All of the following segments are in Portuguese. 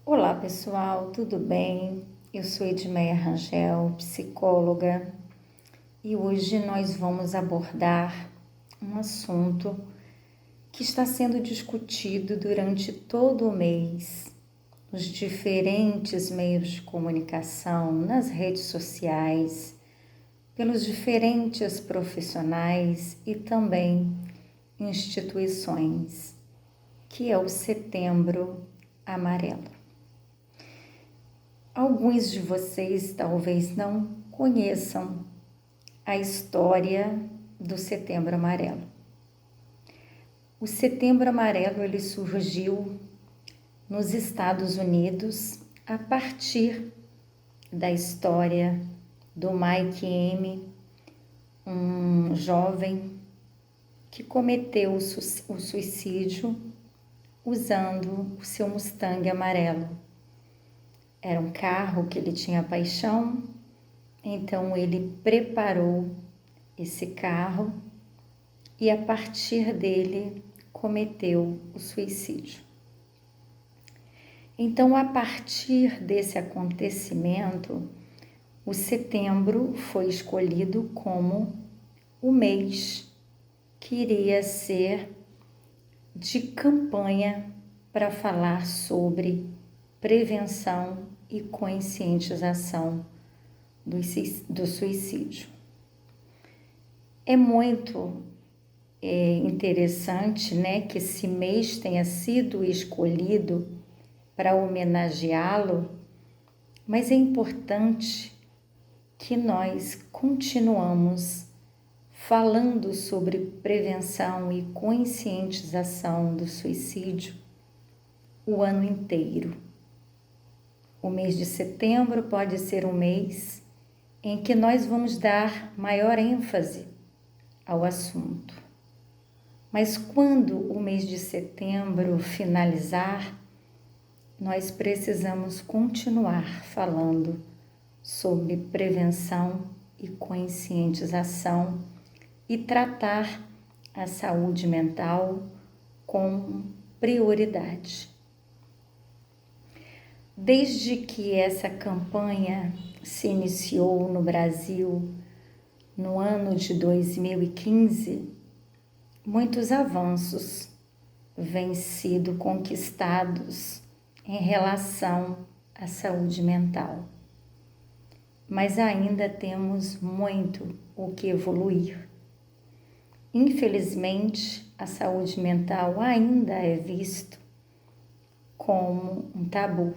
Olá pessoal, tudo bem? Eu sou Edmeia Rangel, psicóloga, e hoje nós vamos abordar um assunto que está sendo discutido durante todo o mês nos diferentes meios de comunicação, nas redes sociais, pelos diferentes profissionais e também instituições, que é o Setembro Amarelo. Alguns de vocês talvez não conheçam a história do Setembro Amarelo. O Setembro Amarelo ele surgiu nos Estados Unidos a partir da história do Mike M., um jovem que cometeu o suicídio usando o seu Mustang amarelo. Era um carro que ele tinha paixão, então ele preparou esse carro e a partir dele cometeu o suicídio. Então, a partir desse acontecimento, o setembro foi escolhido como o mês que iria ser de campanha para falar sobre prevenção e conscientização do suicídio. É muito interessante, né, que esse mês tenha sido escolhido para homenageá-lo, mas é importante que nós continuamos falando sobre prevenção e conscientização do suicídio o ano inteiro. O mês de setembro pode ser um mês em que nós vamos dar maior ênfase ao assunto. Mas quando o mês de setembro finalizar, nós precisamos continuar falando sobre prevenção e conscientização e tratar a saúde mental com prioridade. Desde que essa campanha se iniciou no Brasil no ano de 2015, muitos avanços vêm sido conquistados em relação à saúde mental. Mas ainda temos muito o que evoluir. Infelizmente, a saúde mental ainda é vista como um tabu.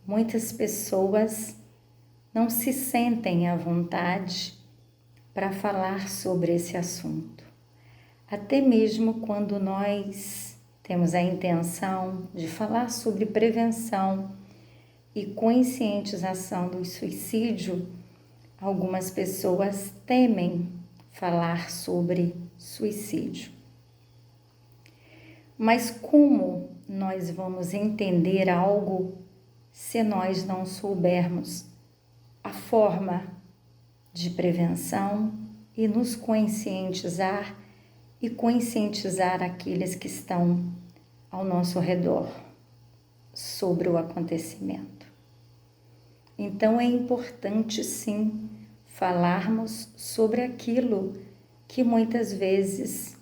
Muitas pessoas não se sentem à vontade para falar sobre esse assunto. Até mesmo quando nós temos a intenção de falar sobre prevenção e conscientização do suicídio, algumas pessoas temem falar sobre suicídio. Mas como nós vamos entender algo se nós não soubermos a forma de prevenção e nos conscientizar e conscientizar aqueles que estão ao nosso redor sobre o acontecimento? Então é importante sim falarmos sobre aquilo que muitas vezes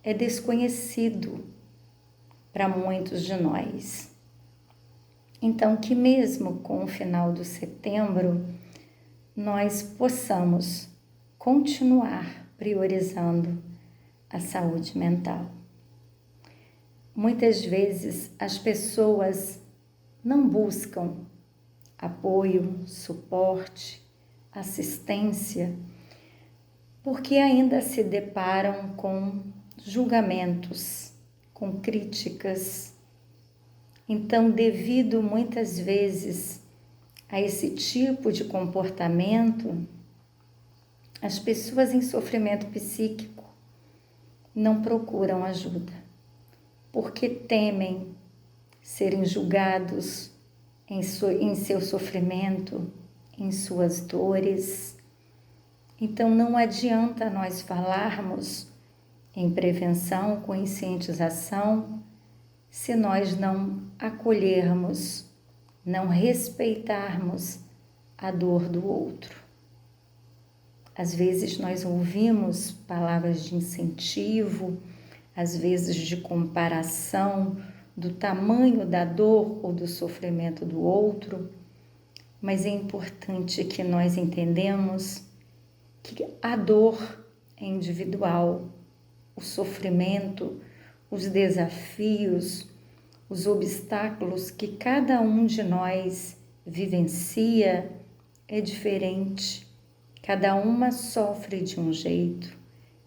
é desconhecido para muitos de nós. Então, que mesmo com o final do setembro, nós possamos continuar priorizando a saúde mental. Muitas vezes as pessoas não buscam apoio, suporte, assistência, porque ainda se deparam com julgamentos, com críticas. Então, devido muitas vezes a esse tipo de comportamento, as pessoas em sofrimento psíquico não procuram ajuda, porque temem serem julgados em seu sofrimento, em suas dores. Então, não adianta nós falarmos em prevenção, conscientização, se nós não acolhermos, não respeitarmos a dor do outro. Às vezes nós ouvimos palavras de incentivo, às vezes de comparação do tamanho da dor ou do sofrimento do outro, mas é importante que nós entendamos que a dor é individual, o sofrimento, os desafios, os obstáculos que cada um de nós vivencia é diferente. Cada uma sofre de um jeito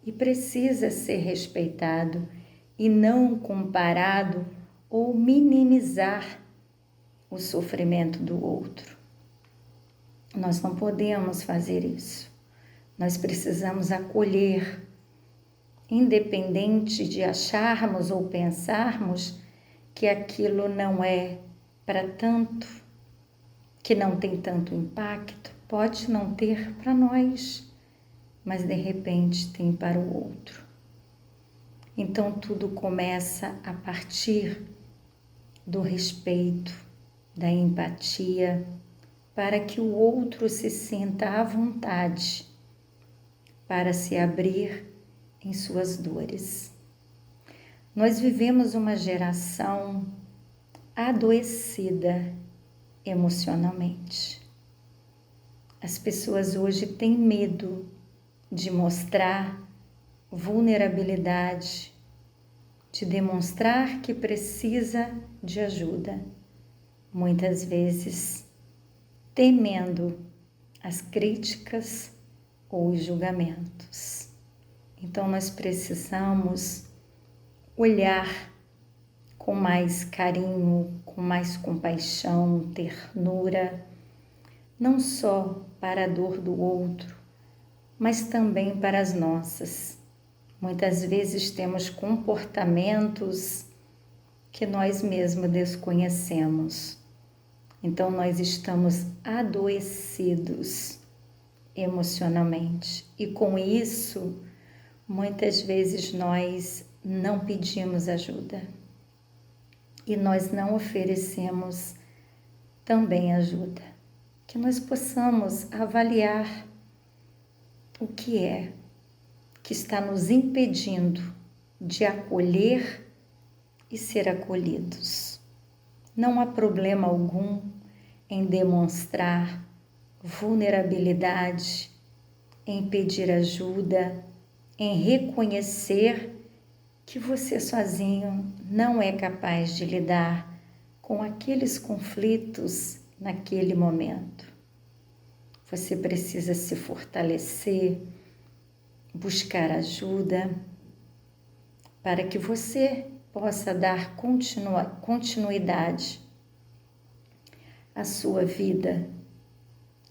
e precisa ser respeitado e não comparado ou minimizar o sofrimento do outro. Nós não podemos fazer isso. Nós precisamos acolher, independente de acharmos ou pensarmos que aquilo não é para tanto, que não tem tanto impacto, pode não ter para nós, mas de repente tem para o outro. Então tudo começa a partir do respeito, da empatia, para que o outro se sinta à vontade para se abrir em suas dores. Nós vivemos uma geração adoecida emocionalmente. As pessoas hoje têm medo de mostrar vulnerabilidade, de demonstrar que precisa de ajuda, muitas vezes temendo as críticas ou os julgamentos. Então nós precisamos olhar com mais carinho, com mais compaixão, ternura, não só para a dor do outro, mas também para as nossas. Muitas vezes temos comportamentos que nós mesmos desconhecemos. Então nós estamos adoecidos emocionalmente e com isso muitas vezes nós não pedimos ajuda e nós não oferecemos também ajuda. Que nós possamos avaliar o que é que está nos impedindo de acolher e ser acolhidos. Não há problema algum em demonstrar vulnerabilidade, em pedir ajuda, em reconhecer que você sozinho não é capaz de lidar com aqueles conflitos naquele momento. Você precisa se fortalecer, buscar ajuda, para que você possa dar continuidade à sua vida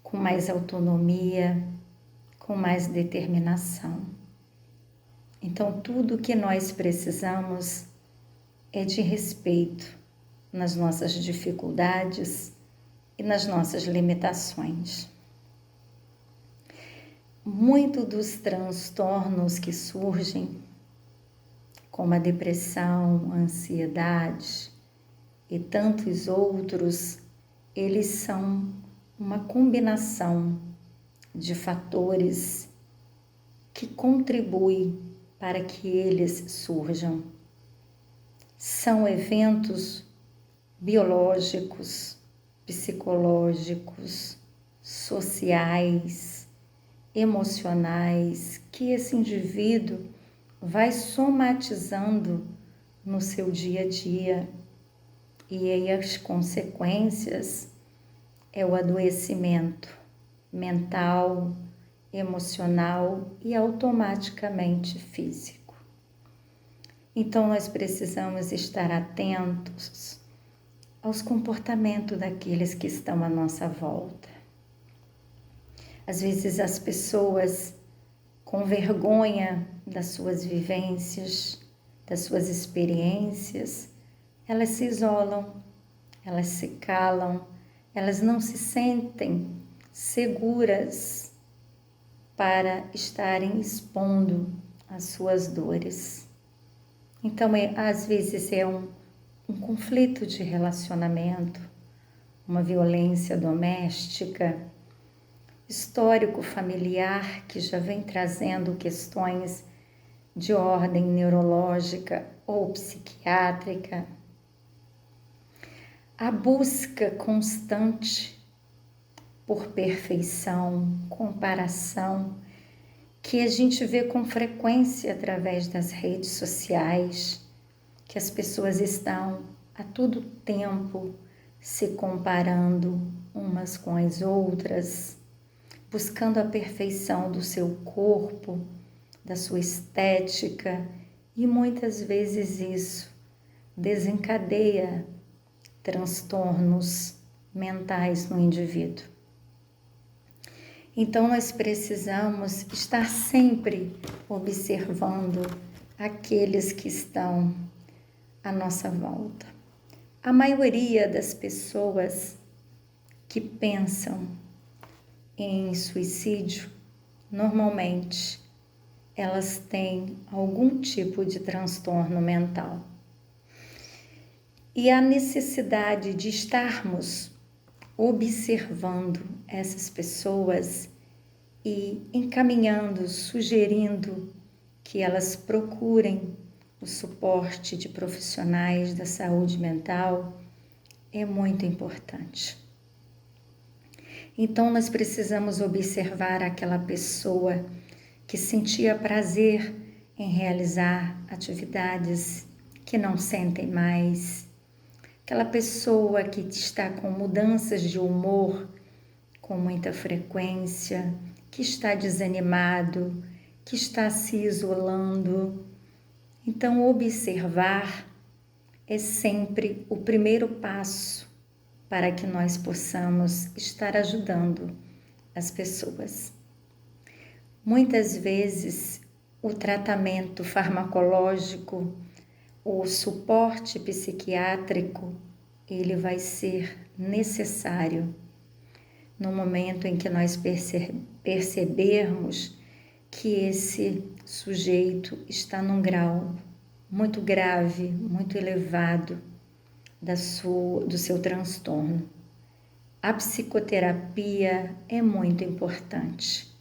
com mais autonomia, com mais determinação. Então, tudo o que nós precisamos é de respeito nas nossas dificuldades e nas nossas limitações. Muito dos transtornos que surgem, como a depressão, a ansiedade e tantos outros, eles são uma combinação de fatores que contribuem para que eles surjam. São eventos biológicos, psicológicos, sociais, emocionais, que esse indivíduo vai somatizando no seu dia a dia. E aí as consequências é o adoecimento mental, emocional e automaticamente físico. Então nós precisamos estar atentos aos comportamentos daqueles que estão à nossa volta. Às vezes as pessoas com vergonha das suas vivências, das suas experiências, elas se isolam, elas se calam, elas não se sentem seguras para estarem expondo as suas dores. Então, às vezes é um conflito de relacionamento, uma violência doméstica, histórico familiar que já vem trazendo questões de ordem neurológica ou psiquiátrica, a busca constante por perfeição, comparação, que a gente vê com frequência através das redes sociais, que as pessoas estão a todo tempo se comparando umas com as outras, buscando a perfeição do seu corpo, da sua estética, e muitas vezes isso desencadeia transtornos mentais no indivíduo. Então nós precisamos estar sempre observando aqueles que estão à nossa volta. A maioria das pessoas que pensam em suicídio, normalmente elas têm algum tipo de transtorno mental. E a necessidade de estarmos observando essas pessoas e encaminhando, sugerindo que elas procurem o suporte de profissionais da saúde mental é muito importante. Então nós precisamos observar aquela pessoa que sentia prazer em realizar atividades que não sentem mais, aquela pessoa que está com mudanças de humor com muita frequência, que está desanimado, que está se isolando. Então, observar é sempre o primeiro passo para que nós possamos estar ajudando as pessoas. Muitas vezes, o tratamento farmacológico, o suporte psiquiátrico, ele vai ser necessário no momento em que nós percebermos que esse sujeito está num grau muito grave, muito elevado do seu transtorno. A psicoterapia é muito importante,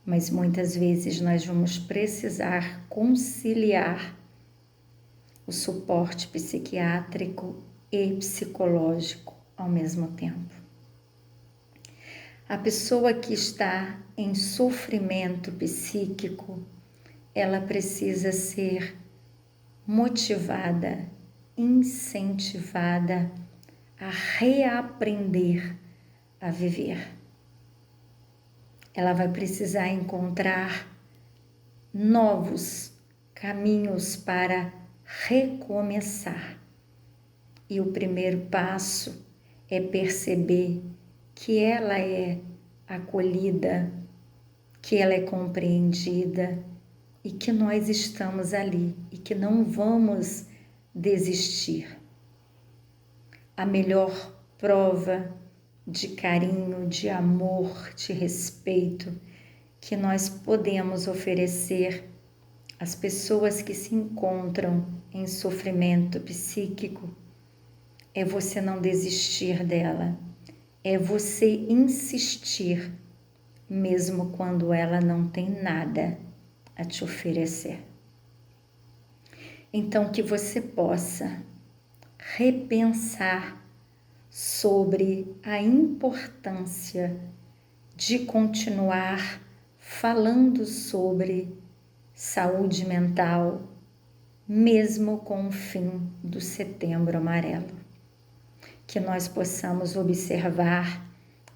mas muitas vezes nós vamos precisar conciliar o suporte psiquiátrico e psicológico ao mesmo tempo. A pessoa que está em sofrimento psíquico, ela precisa ser motivada, incentivada a reaprender a viver. Ela vai precisar encontrar novos caminhos para recomeçar. E o primeiro passo é perceber que ela é acolhida, que ela é compreendida e que nós estamos ali e que não vamos desistir. A melhor prova de carinho, de amor, de respeito que nós podemos oferecer às pessoas que se encontram em sofrimento psíquico é você não desistir dela, é você insistir, mesmo quando ela não tem nada a te oferecer. Então, que você possa repensar sobre a importância de continuar falando sobre saúde mental, mesmo com o fim do Setembro Amarelo. Que nós possamos observar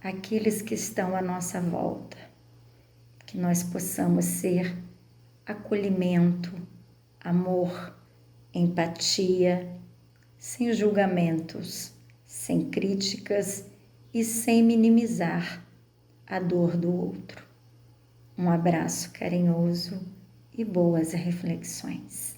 aqueles que estão à nossa volta, que nós possamos ser acolhimento, amor, empatia, sem julgamentos, sem críticas e sem minimizar a dor do outro. Um abraço carinhoso e boas reflexões.